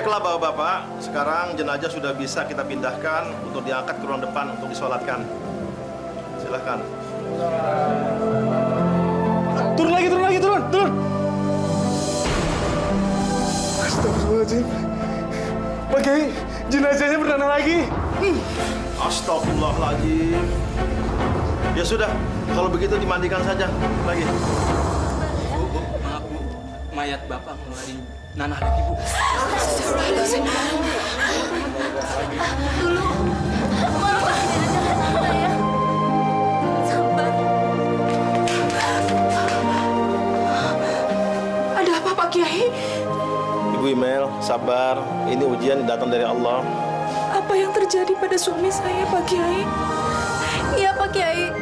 Baiklah bapak-bapak, sekarang jenazah sudah bisa kita pindahkan untuk diangkat ke ruang depan untuk disolatkan. Silahkan. Turun lagi, turun. Astagfirullahaladzim. Pak Kiai, jenazahnya berdana lagi. Astagfirullahaladzim. Ya sudah, kalau begitu dimandikan saja lagi. Bu, maaf Bu, mayat Bapak ngeluarin nanah lagi Bu. Astagfirullahaladzim. Dulu, Mama jangan saya. Sabar. Ada apa Pak Kiai? Ibu Imel, sabar. Ini ujian datang dari Allah. Apa yang terjadi pada suami saya Pak Kiai? Iya Pak Kiai.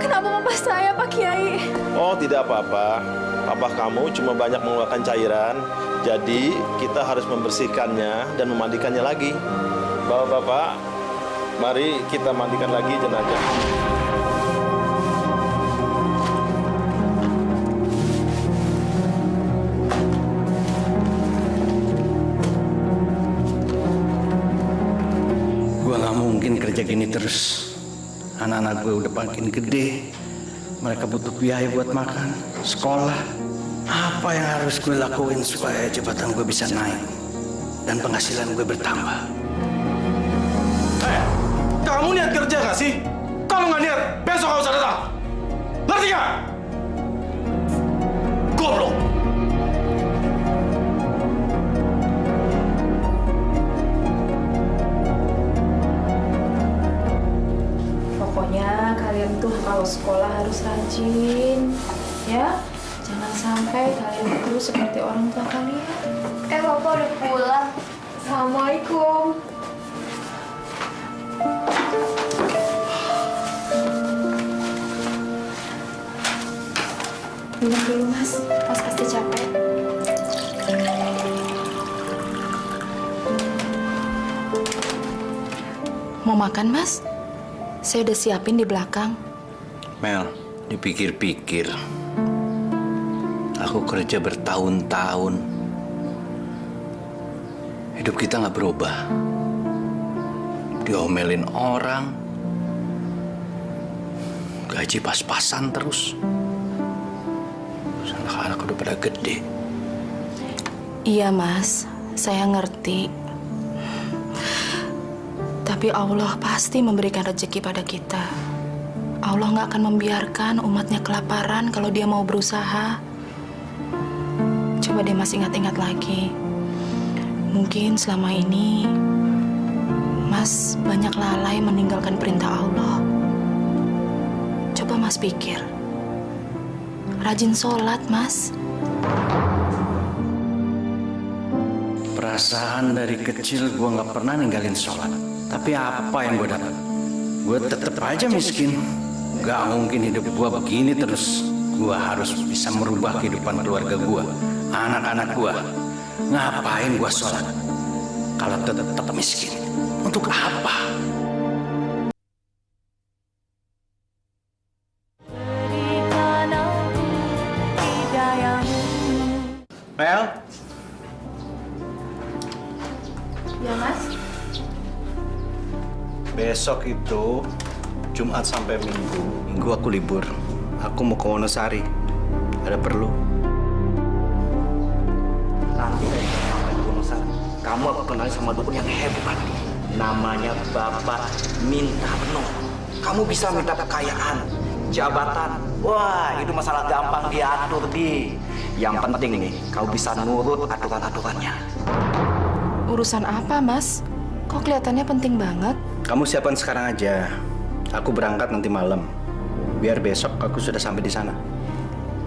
Kenapa papa saya Pak Kiai? Oh, tidak apa-apa. Papa kamu cuma banyak mengeluarkan cairan. Jadi, kita harus membersihkannya dan memandikannya lagi. Bapak-bapak, mari kita mandikan lagi jenazah. Gua nggak mungkin kerja gini terus. Anak-anak gue udah makin gede. Mereka butuh biaya buat makan, sekolah. Apa yang harus gue lakuin supaya jabatan gue bisa naik dan penghasilan gue bertambah? Kamu niat kerja nggak sih? Kalau nggak niat, besok nggak usah datang. Ngerti nggak? Goblok. Pokoknya kalian tuh kalau sekolah harus rajin, ya. Jangan sampai kalian itu seperti orang tua kalian. Bapak udah pulang. Assalamualaikum. Minum dulu Mas pasti capek. Mau makan Mas? Saya udah siapin di belakang. Mel, dipikir-pikir, aku kerja bertahun-tahun. Hidup kita nggak berubah. Diomelin orang, gaji pas-pasan terus. Anak-anak udah pada gede. Iya Mas, saya ngerti. Tapi Allah pasti memberikan rezeki pada kita. Allah nggak akan membiarkan umatnya kelaparan kalau dia mau berusaha. Coba deh Mas ingat-ingat lagi. Mungkin selama ini Mas banyak lalai meninggalkan perintah Allah. Coba Mas pikir. Rajin sholat Mas. Perasaan dari kecil gue nggak pernah ninggalin sholat. Tapi apa yang gue dapat? Gue tetap aja miskin. Gak mungkin hidup gue begini terus. Gue harus bisa merubah kehidupan keluarga gue, anak-anak gue. Ngapain gue sholat kalau tetap miskin? Untuk apa? Mel? Ya Mas. Besok itu Jumat sampai Minggu. Minggu aku libur. Aku mau ke Wonosari. Ada perlu. Nanti sampai di Wonosari, kamu aku kenalin sama dukun yang hebat. Namanya Bapak Mintarno. Kamu bisa minta kekayaan, jabatan. Wah, itu masalah gampang diatur, Di. Yang penting nih, kau bisa nurut aturan-aturannya. Urusan apa Mas? Kok kelihatannya penting banget? Kamu siapkan sekarang aja. Aku berangkat nanti malam. Biar besok aku sudah sampai di sana.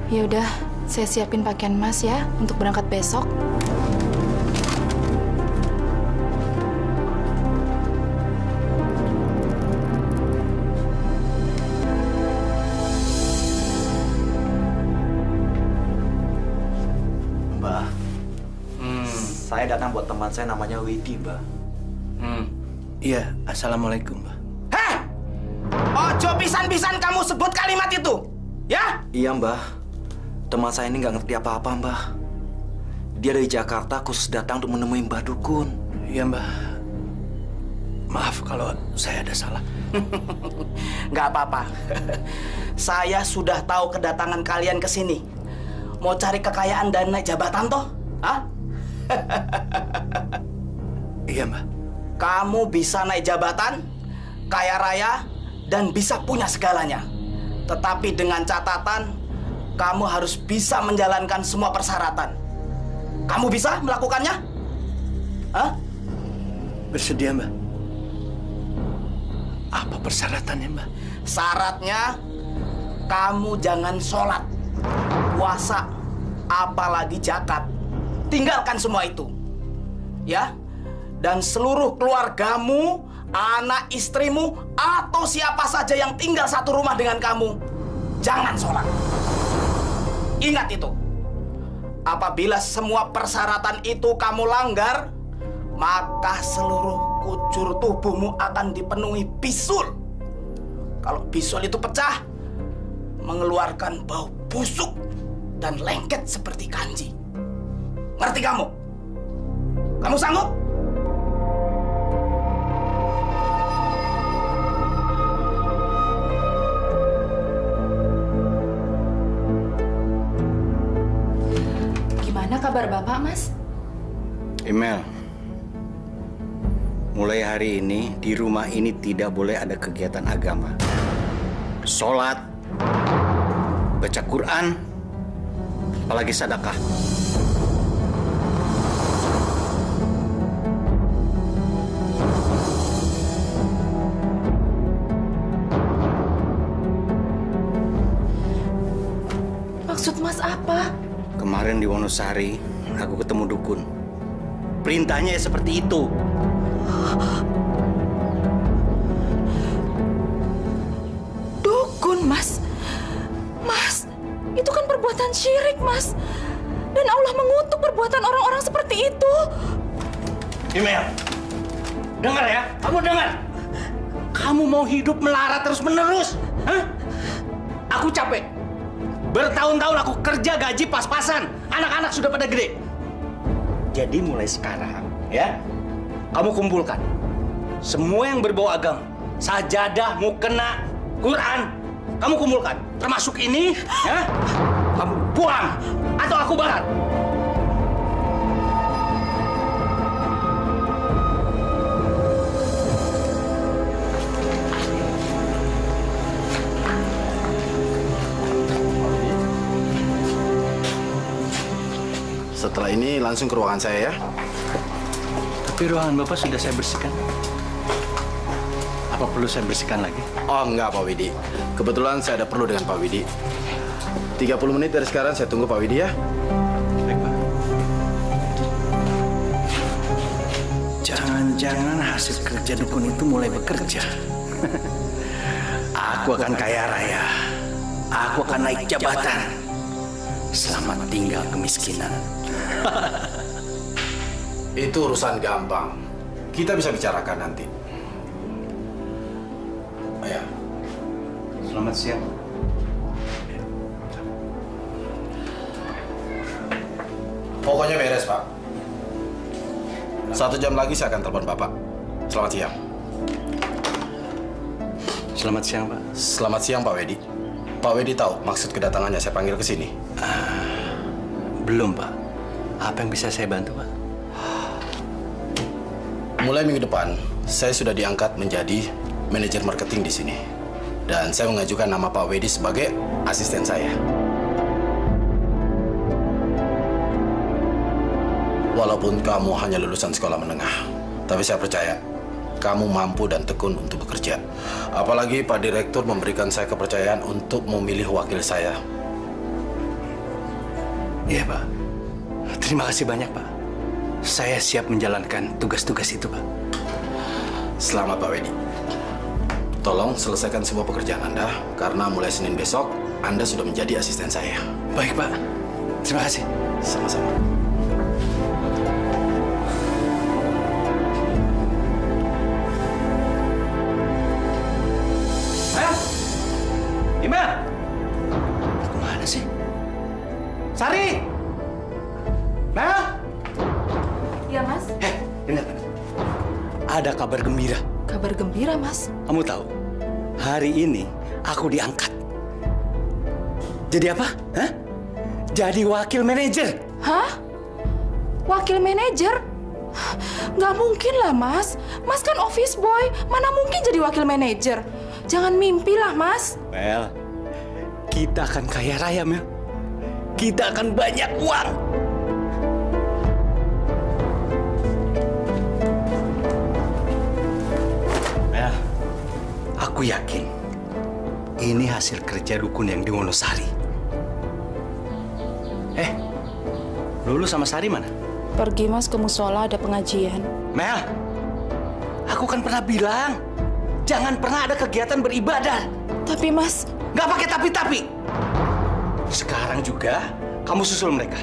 Ya udah, saya siapin pakaian Mas ya untuk berangkat besok. Mbah, saya datang buat teman saya namanya Widi, Mbah. Iya, assalamualaikum, Mbak. Heh! Ojo pisan-pisan kamu sebut kalimat itu, ya? Iya, Mbah. Teman saya ini nggak ngerti apa-apa, Mbah. Dia dari Jakarta khusus datang untuk menemui Mbah Dukun. Iya, Mbah. Maaf kalau saya ada salah. Nggak apa-apa. Saya sudah tahu kedatangan kalian ke sini. Mau cari kekayaan dan naik jabatan toh? Hah? Iya, Mbah. Kamu bisa naik jabatan, kaya raya, dan bisa punya segalanya. Tetapi dengan catatan, kamu harus bisa menjalankan semua persyaratan. Kamu bisa melakukannya? Hah? Bersedia, Mbah. Apa persyaratannya, Mbah? Syaratnya, kamu jangan sholat, puasa, apalagi zakat. Tinggalkan semua itu. Ya? Dan seluruh keluargamu, anak istrimu, atau siapa saja yang tinggal satu rumah dengan kamu, jangan sholat. Ingat itu. Apabila semua persyaratan itu kamu langgar, maka seluruh kujur tubuhmu akan dipenuhi bisul. Kalau bisul itu pecah, mengeluarkan bau busuk dan lengket seperti kanji. Ngerti kamu? Kamu sanggup? Gimana kabar Bapak, Mas? Imel, mulai hari ini di rumah ini tidak boleh ada kegiatan agama. Sholat, baca Quran, apalagi sedekah. Maksud Mas apa? Kemarin di Wonosari, aku ketemu dukun. Perintahnya ya seperti itu. Dukun, Mas. Mas, itu kan perbuatan syirik, Mas. Dan Allah mengutuk perbuatan orang-orang seperti itu. Imel, dengar ya, kamu dengar. Kamu mau hidup melarat terus-menerus? Hah? Aku capek. Bertahun-tahun aku kerja gaji pas-pasan. Anak-anak sudah pada gede. Jadi mulai sekarang, ya, kamu kumpulkan semua yang berbau agama, sajadah, mukena, Quran, kamu kumpulkan. Termasuk ini, ya, kamu buang atau aku bakar. Setelah ini langsung ke ruangan saya ya. Tapi ruangan Bapak sudah saya bersihkan. Apa perlu saya bersihkan lagi? Oh enggak Pak Widi. Kebetulan saya ada perlu dengan Pak Widi. 30 menit dari sekarang saya tunggu Pak Widi ya. Baik, Pak. Jangan-jangan hasil kerja dukun itu mulai bekerja. Aku akan kaya raya. Aku akan naik jabatan. Selamat tinggal kemiskinan. Itu urusan gampang. Kita bisa bicarakan nanti. Ayo. Selamat siang. Pokoknya beres Pak. 1 jam lagi saya akan telepon Bapak. Selamat siang. Selamat siang, Pak. Selamat siang Pak Wedi. Pak Wedi tahu maksud kedatangannya saya panggil ke sini? Belum, Pak. Apa yang bisa saya bantu, Pak? Mulai minggu depan, saya sudah diangkat menjadi manajer marketing di sini. Dan saya mengajukan nama Pak Wedi sebagai asisten saya. Walaupun kamu hanya lulusan sekolah menengah, tapi saya percaya kamu mampu dan tekun untuk bekerja. Apalagi Pak Direktur memberikan saya kepercayaan untuk memilih wakil saya. Iya, Pak. Terima kasih banyak, Pak. Saya siap menjalankan tugas-tugas itu, Pak. Selamat Pak Wedi. Tolong selesaikan semua pekerjaan Anda, karena mulai Senin besok, Anda sudah menjadi asisten saya. Baik, Pak. Terima kasih. Sama-sama. Imel! Kemana sih? Sari! Mel! dengar. Ada kabar gembira. Kabar gembira, Mas. Kamu tahu, hari ini aku diangkat. Jadi apa? Hah? Jadi wakil manajer. Hah? Wakil manajer? Nggak mungkin lah, Mas. Mas kan office boy. Mana mungkin jadi wakil manajer? Jangan mimpi lah, Mas. Mel, kita akan kaya raya, Mel. Kita akan banyak uang. Mel, aku yakin ini hasil kerja dukun yang di Wonosari. Lulu sama Sari mana? Pergi, Mas, ke musola ada pengajian. Mel, aku kan pernah bilang, jangan pernah ada kegiatan beribadah. Tapi, Mas... Nggak pakai tapi-tapi. Sekarang juga, kamu susul mereka.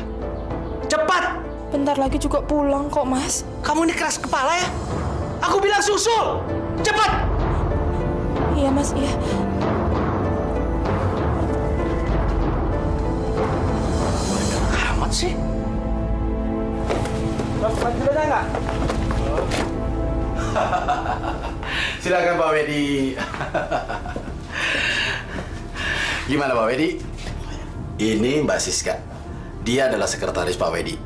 Cepat! Bentar lagi juga pulang kok, Mas. Kamu ini keras kepala ya? Aku bilang susul! Cepat! Iya, Mas, iya. Banyak amat sih. Silakan Pak Wedi. Gimana Pak Wedi? Ini Mbak Siska. Dia adalah sekretaris Pak Wedi.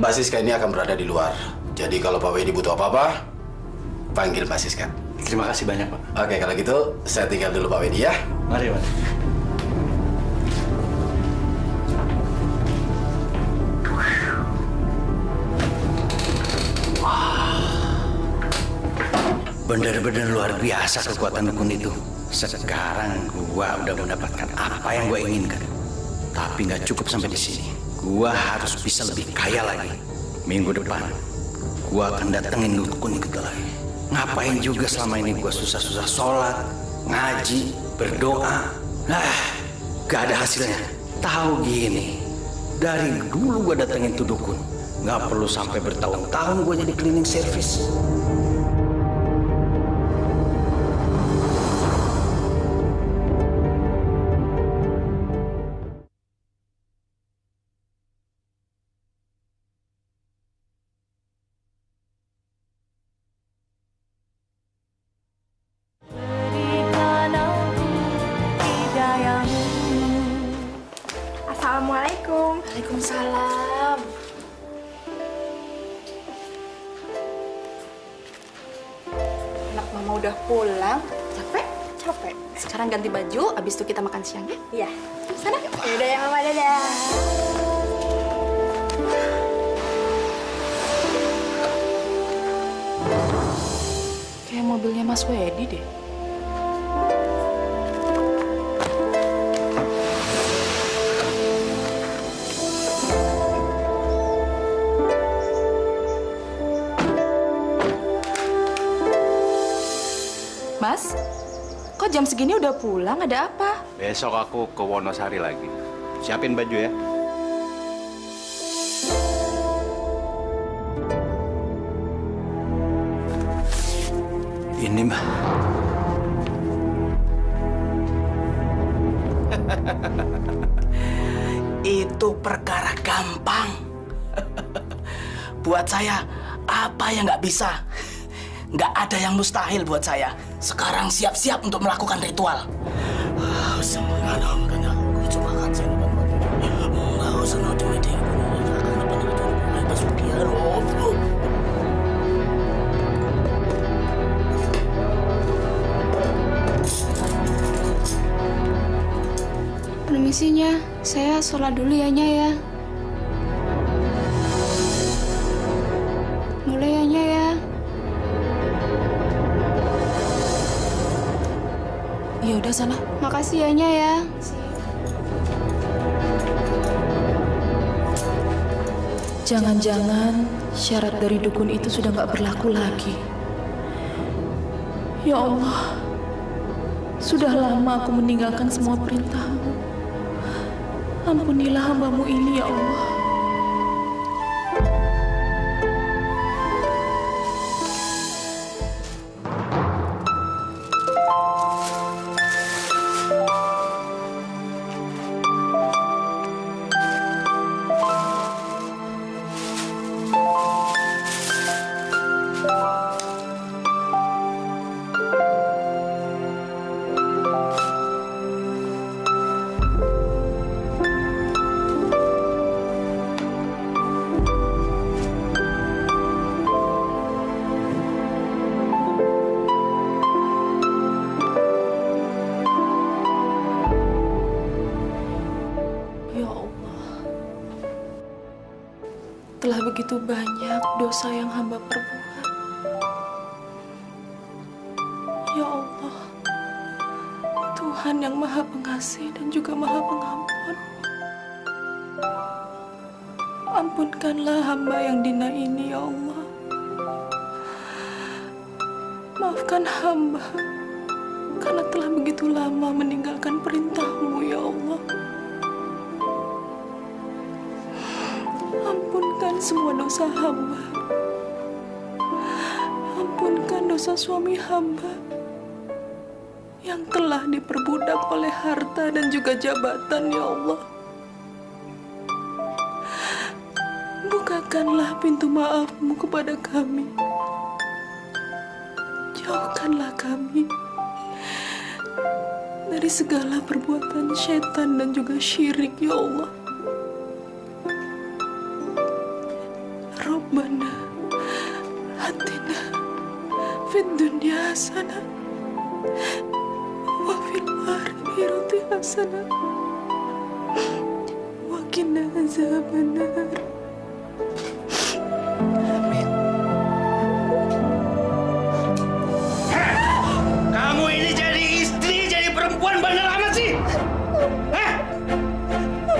Mbak Siska ini akan berada di luar. Jadi kalau Pak Wedi butuh apa-apa, panggil Mbak Siska. Terima kasih banyak, Pak. Oke, kalau gitu saya tinggal dulu Pak Wedi ya. Mari, Pak. Bener-bener luar biasa kekuatan dukun itu. Sekarang gua udah mendapatkan apa yang gua inginkan. Tapi nggak cukup sampai di sini. Gua harus bisa lebih kaya lagi. Minggu depan, gua akan datengin dukun itu lagi. Ngapain juga selama ini gua susah-susah sholat, ngaji, berdoa. Gak ada hasilnya. Tahu gini, dari dulu gua datengin tuh dukun. Nggak perlu sampai bertahun-tahun gua jadi cleaning service. Assalamualaikum. Waalaikumsalam. Anak mama udah pulang. Capek? Capek. Sekarang ganti baju, abis itu kita makan siang ya? Iya. Sana. Yaudah ya Mama, dadah. Kayak mobilnya Mas Wedi deh. Mas, kok jam segini udah pulang? Ada apa? Besok aku ke Wonosari lagi. Siapin baju ya. Ini mah. Itu perkara gampang. Buat saya, apa yang nggak bisa? Nggak ada yang mustahil buat saya. Sekarang siap-siap untuk melakukan ritual. Permisinya, saya sholat dulu ya, Nya ya. Mulai ya, Nya ya. Ya udah sana. Makasih ya, Nya ya. Jangan-jangan syarat dari dukun itu sudah nggak berlaku lagi. Ya Allah, sudah lama aku meninggalkan semua perintah-Mu. Ampunilah hamba-Mu ini, ya Allah. Telah begitu banyak dosa yang hamba perbuat. Ya Allah, Tuhan yang Maha Pengasih dan juga Maha Pengampun, ampunkanlah hamba yang Dina ini, ya Allah. Maafkan hamba karena telah begitu lama meninggalkan perintah-Mu, ya Allah. Ampunkan semua dosa hamba. Ampunkan dosa suami hamba yang telah diperbudak oleh harta dan juga jabatan, ya Allah. Bukakanlah pintu maaf-Mu kepada kami. Jauhkanlah kami dari segala perbuatan setan dan juga syirik, ya Allah. Rabbana atina fid dunya hasanah wa fil akhirati hasanah wa qina azabannar. Amin. Kamu ini jadi istri, jadi perempuan bandel amat sih.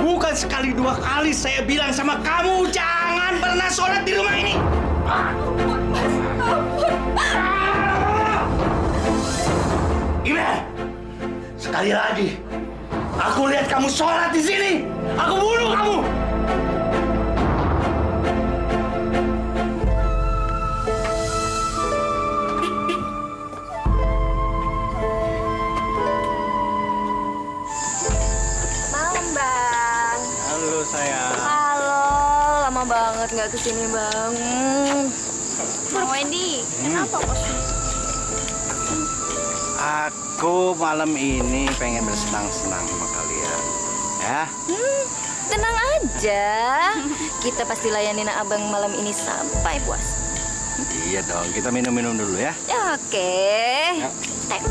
Bukan sekali dua kali saya bilang sama kamu jangan pernah sholat di rumah ini. Gimana? Sekali lagi, aku lihat kamu sholat di sini, aku bunuh kamu. Malam, Bang. Halo sayang. Halo, lama banget nggak kesini, Bang. Bang Wendy, kenapa kok? Aku malam ini pengen bersenang-senang sama kalian. Ya? Tenang aja. Kita pasti layanin abang malam ini sampai puas. Iya dong, kita minum-minum dulu ya. Oke. Ya. Teh.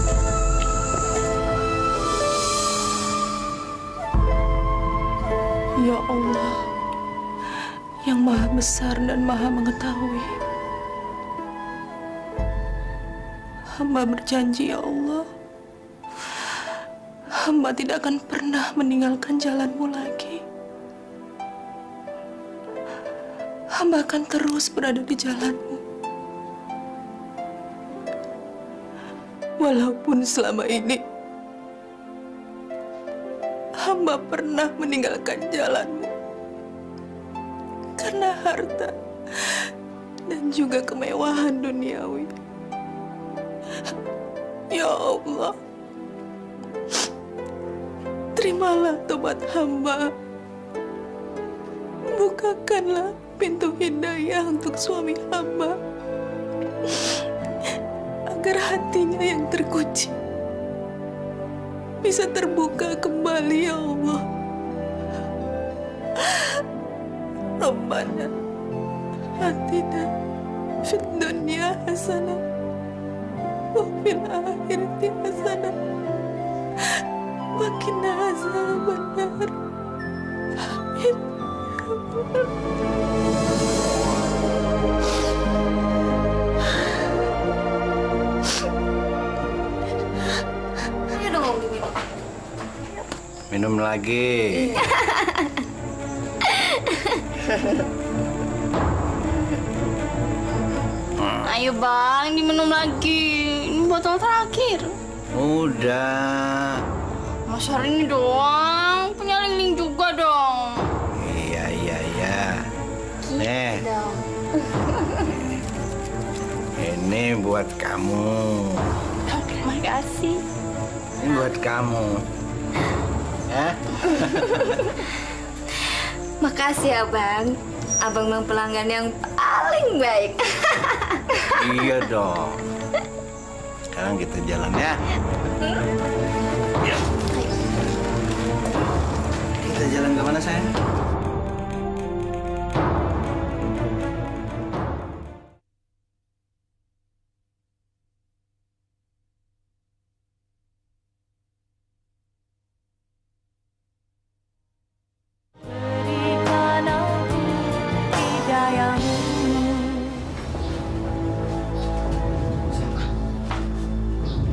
Ya Allah, yang Maha Besar dan Maha Mengetahui, hamba berjanji, ya Allah, hamba tidak akan pernah meninggalkan jalan-Mu lagi. Hamba akan terus berada di jalan-Mu. Walaupun selama ini hamba pernah meninggalkan jalan-Mu karena harta dan juga kemewahan duniawi. Ya Allah, terimalah tobat hamba. Bukakanlah pintu hidayah untuk suami hamba, agar hatinya yang terkunci bisa terbuka kembali, ya Allah. Rabbana atina fid dunya hasanah wa fil akhirati hasanah wa qina azabannar. Amin. Ayo dong, diminum. Minum lagi. Ayo Bang, diminum lagi. Ini botol terakhir. Udah. Mas hari ini doang. Punya Ling juga dong. Iya. Nih, Dong. ini buat kamu. Makasih. Ini buat kamu. Ya? Makasih ya Bang. Abang memang pelanggan yang paling baik. Iya dong. Sekarang kita jalan ya. Kita jalan kemana sayang?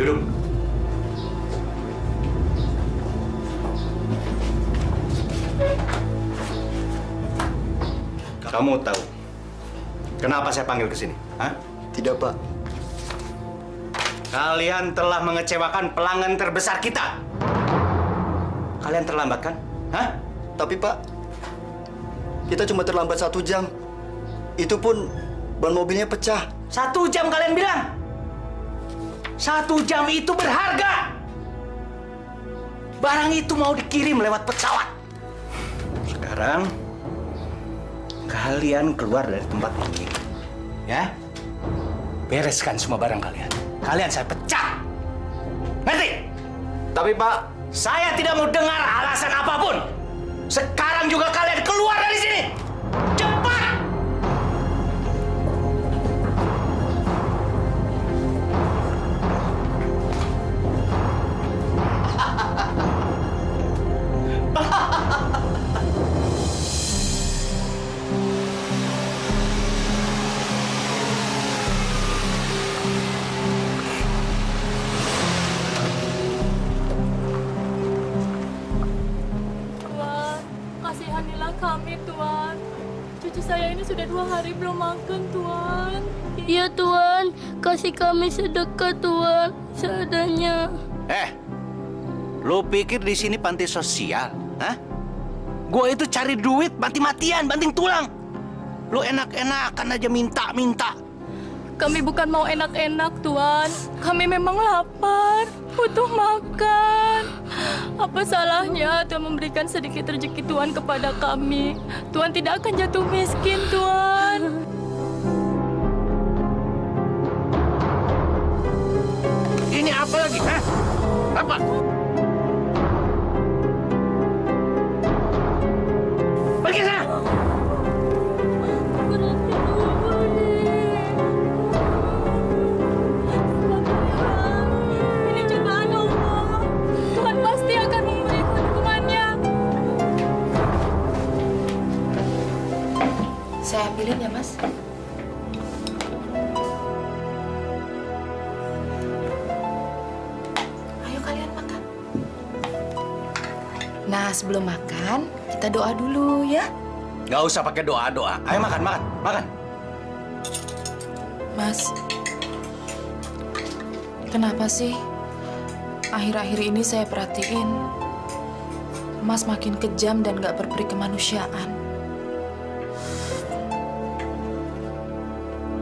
Duduk. Kamu tahu kenapa saya panggil ke sini? Hah? Tidak, Pak. Kalian telah mengecewakan pelanggan terbesar kita. Kalian terlambat kan? Hah? Tapi, Pak, kita cuma terlambat 1 jam. Itu pun ban mobilnya pecah. 1 jam kalian bilang? 1 jam itu berharga. Barang itu mau dikirim lewat pesawat. Sekarang kalian keluar dari tempat ini, ya? Bereskan semua barang kalian. Kalian saya pecat. Ngerti? Tapi, Pak, Saya tidak mau dengar alasan apapun. Sekarang juga kalian keluar dari sini. Cepat! Kasihanilah kami, Tuan. Cucu saya ini sudah 2 hari belum makan, Tuan. Iya, Tuan. Kasih kami sedekah, Tuan. Seadanya. Lu pikir di sini panti sosial? Hah? Gua itu cari duit mati-matian, banting tulang. Lu enak-enakan aja minta-minta. Kami bukan mau enak-enak, Tuan. Kami memang lapar, butuh makan. Apa salahnya Tuhan memberikan sedikit rezeki Tuhan kepada kami? Tuhan tidak akan jatuh miskin, Tuan. Ini apa lagi? Hah? Apa? Pergi sana! Ini cobaan Allah. Tuhan pasti akan memberikan hukumannya. Saya ambilin ya, Mas. Ayo kalian makan. Nah, sebelum makan, kita doa dulu ya. Nggak usah pakai doa-doa. Ayo makan, makan, makan. Mas, kenapa sih akhir-akhir ini saya perhatiin Mas makin kejam dan gak berperi kemanusiaan.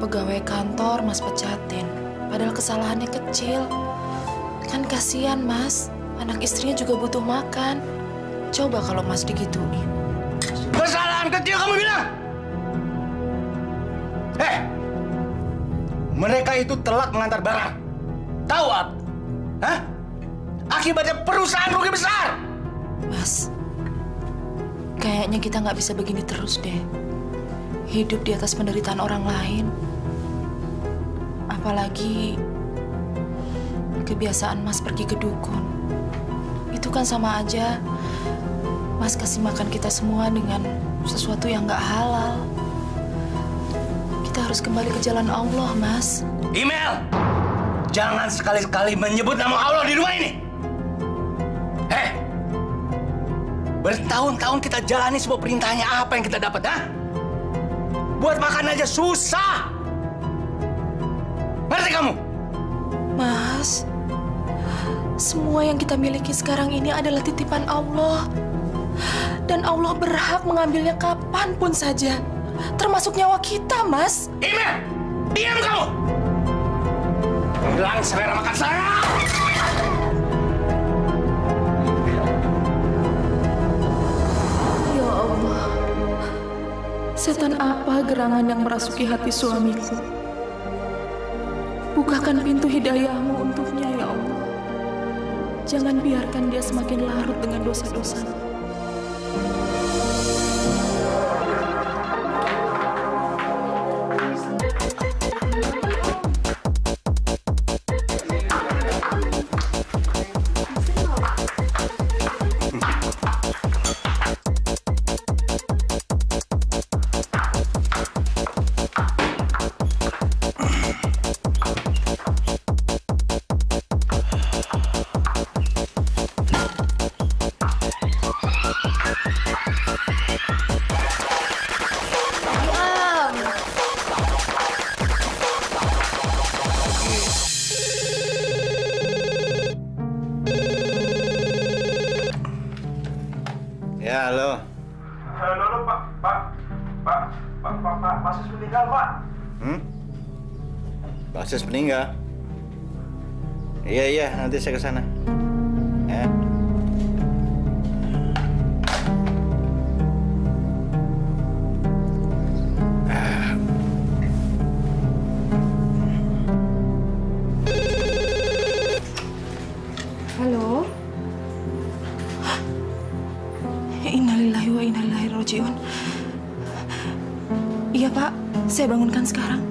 Pegawai kantor Mas pecatin, padahal kesalahannya kecil. Kan kasihan Mas, anak istrinya juga butuh makan. Coba kalau Mas digituin. Kesalahan kecil kamu bilang? Mereka itu telat mengantar barang. Tahu apa? Hah? Akibatnya perusahaan rugi besar. Mas, kayaknya kita nggak bisa begini terus deh. Hidup di atas penderitaan orang lain. Apalagi kebiasaan Mas pergi ke dukun. Itu kan sama aja Mas kasih makan kita semua dengan sesuatu yang nggak halal. Kita harus kembali ke jalan Allah, Mas. Email! Jangan sekali-sekali menyebut nama Allah di rumah ini. Bertahun-tahun kita jalani semua perintahnya. Apa yang kita dapat, ha? Buat makan aja susah. Ngerti kamu? Mas, semua yang kita miliki sekarang ini adalah titipan Allah. Dan Allah berhak mengambilnya kapanpun saja. Termasuk nyawa kita, Mas. Email! Diam kamu! Hilang selera makan saya! Ya Allah, setan apa gerangan yang merasuki hati suamiku? Bukakan pintu hidayah-Mu untuknya, ya Allah. Jangan biarkan dia semakin larut dengan dosa-dosanya. Pak Sis meninggal. Iya, nanti saya ke sana. Ya. Halo. Innalillahi wa inna ilaihi raji'un. Iya, Pak. Saya bangunkan sekarang.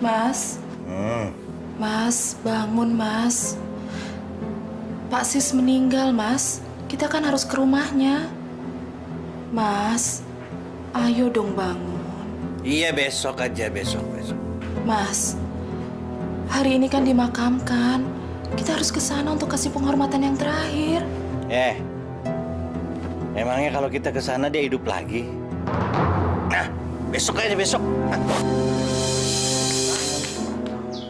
Mas. Mas, bangun, Mas. Pak Sis meninggal, Mas. Kita kan harus ke rumahnya. Mas, ayo dong bangun. Iya, besok aja, besok. Mas, hari ini kan dimakamkan. Kita harus ke sana untuk kasih penghormatan yang terakhir. Emangnya kalau kita ke sana dia hidup lagi? Nah, besok aja, besok.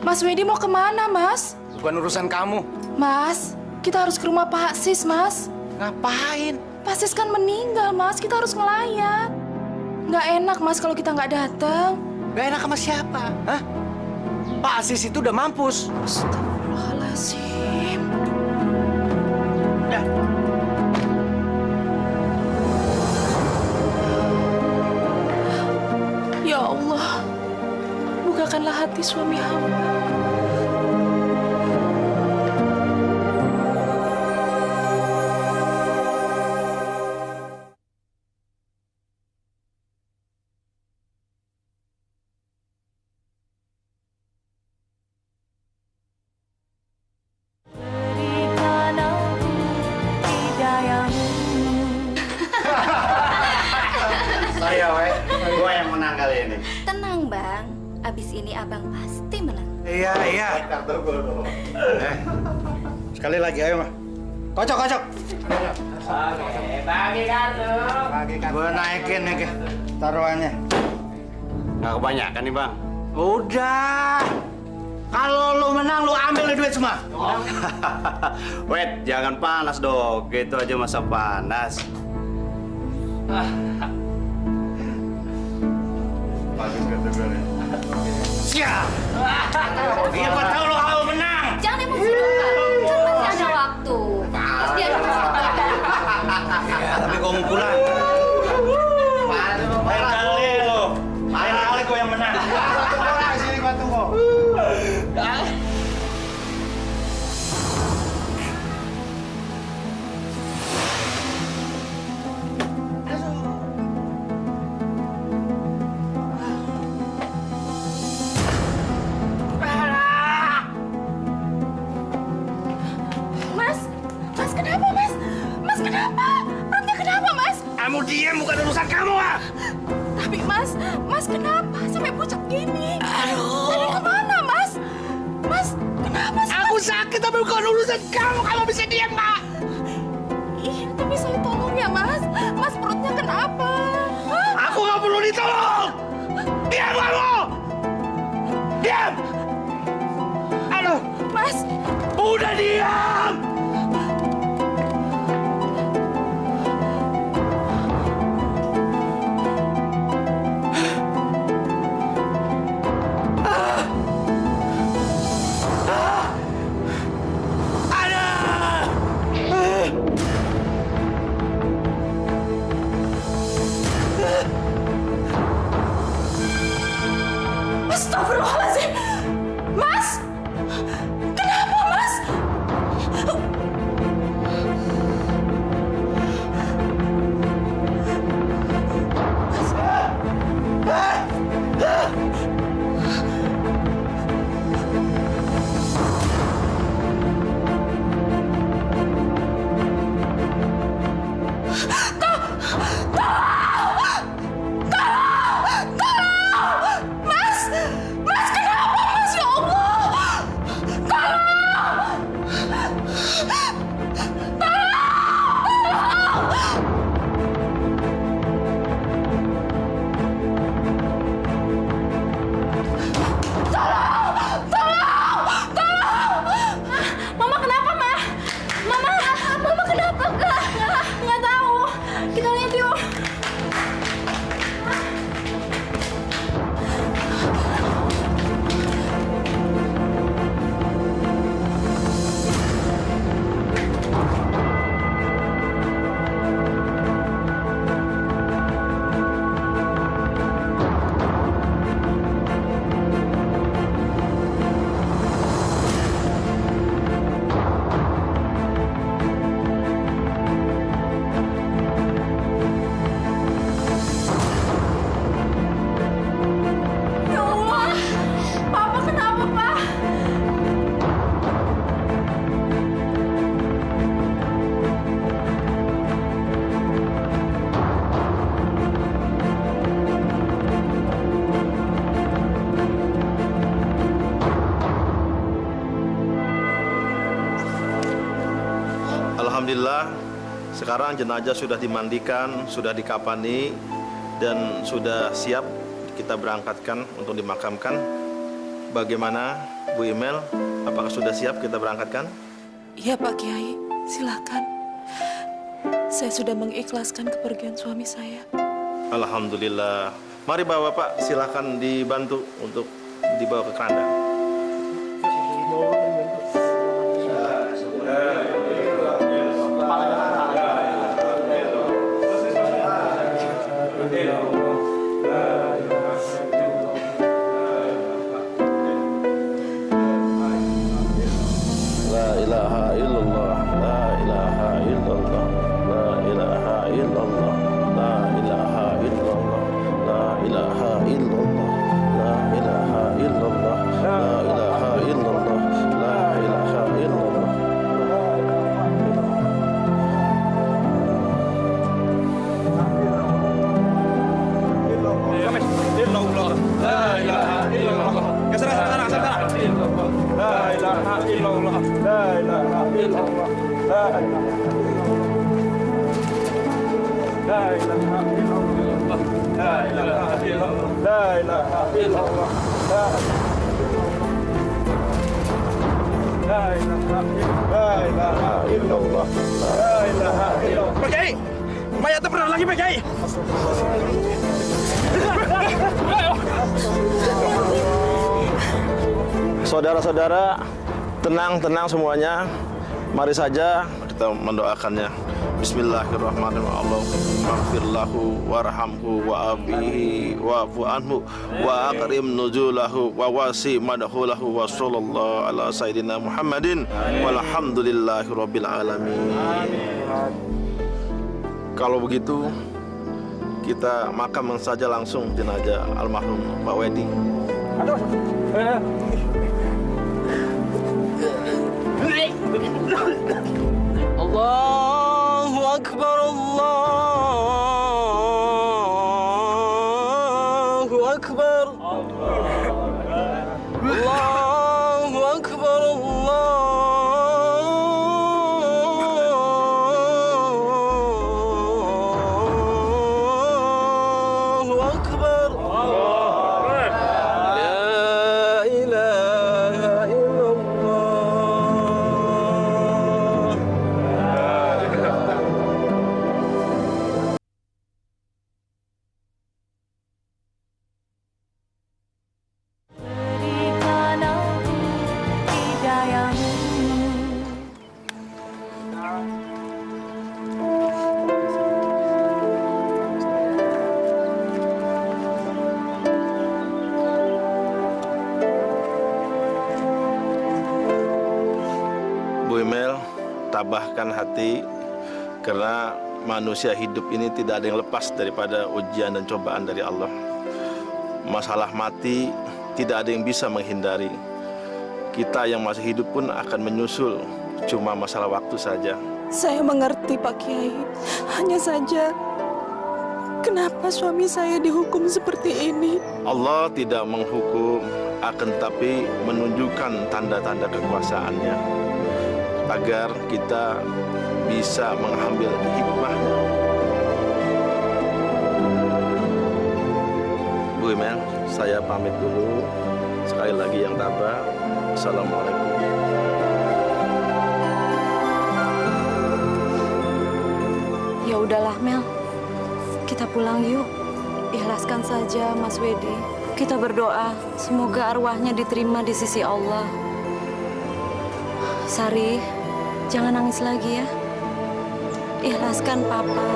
Mas Wedi mau kemana, Mas? Bukan urusan kamu. Mas, kita harus ke rumah Pak Sis, Mas. Ngapain? Pak Sis kan meninggal, Mas. Kita harus ngelayat. Nggak enak, Mas, kalau kita nggak datang. Gak enak sama siapa? Hah? Pak Asis itu udah mampus. Astagfirullahaladzim. Ya Allah, bukakanlah hati suami hamba. Gue yang menang kali ini. Tenang, Bang. Abis ini Abang pasti menang. Iya. Sekali lagi, ayo, Mah. Kocok. Oke, bagi kartu. Gue naikin nih, taruhannya. Nggak kebanyakan nih, Bang. Udah. Kalau lu menang, lu ambil duit semua. Wait, jangan panas dong. Gitu aja masa panas. Siap. Iya, gua tahu lu kalau menang. Jangan emosi dong, Kak. Kan masih ada waktu. Pasti ada kesempatan. Ya, tapi kau mau pulang. Lain kali gua yang menang. Sini gua tunggu. Mas kenapa, Mas? Mas kenapa? Perutnya kenapa, Mas? Kamu diam, bukan urusan kamu, ah. Tapi Mas kenapa sampai pucat gini? Aduh. Tadi kemana, Mas? Mas, kenapa sih? Aku sakit, tapi bukan urusan kamu. Kamu bisa diam, Mak. Iya, tapi saya tolong ya, Mas. Mas, perutnya kenapa? Hah? Aku nggak perlu ditolong. Diam kamu. Diam. Aduh. Mas. Udah diam. Astagfirullahaladzim. Mas. Kenapa, Mas? Mas, kenapa, Mas? Ya Allah. Alhamdulillah, sekarang jenazah sudah dimandikan, sudah dikafani, dan sudah siap kita berangkatkan untuk dimakamkan. Bagaimana, Bu Imel? Apakah sudah siap kita berangkatkan? Iya Pak Kiai, silakan. Saya sudah mengikhlaskan kepergian suami saya. Alhamdulillah. Mari Bapak, silakan dibantu untuk dibawa ke keranda. La ilaha illallah, la ilaha illallah, la ilaha illallah, la ilaha illallah, la ilaha illallah, la ilaha illallah, la ilaha illallah, la ilaha illallah. La ilaha illallah. Kesana. La ilaha illallah. La ilaha illallah. La ilaha illallah. La ilaha illallah. La ilaha illallah. La ilaha illallah. La ilaha illallah. Pak Kiai, mayatnya pernah lagi Pak Kiai. Saudara-saudara, tenang semuanya. Mari saja kita mendoakannya. Bismillahirrahmanirrahim. Allahumma ighfirlahu warhamhu wa'afihi wa'fu anhu wa akrim nuzulahu wa wasi madhulahu wa sallallahu ala sayyidina Muhammadin walhamdulillahi rabbil alamin. Kalau begitu, kita makamkan saja langsung jenazah almarhum Pak Wedi. Allahu Akbar, Allahu Akbar, Allahu Akbar, Allahu Akbar. La ilaha illallah. Berikanlah hidayahmu. Bu Imel, tabahkan hati, karena manusia hidup ini tidak ada yang lepas daripada ujian dan cobaan dari Allah. Masalah mati tidak ada yang bisa menghindari. Kita yang masih hidup pun akan menyusul, cuma masalah waktu saja. Saya mengerti Pak Kiai. Hanya saja, kenapa suami saya dihukum seperti ini? Allah tidak menghukum, akan tetapi menunjukkan tanda-tanda kekuasaannya agar kita bisa mengambil hikmahnya. Bu Imel, saya pamit dulu. Sekali lagi yang tabah. Assalamualaikum. Ya udahlah Mel, kita pulang yuk. Ikhlaskan saja Mas Wedi. Kita berdoa semoga arwahnya diterima di sisi Allah. Sari, jangan nangis lagi ya. Ikhlaskan Papa.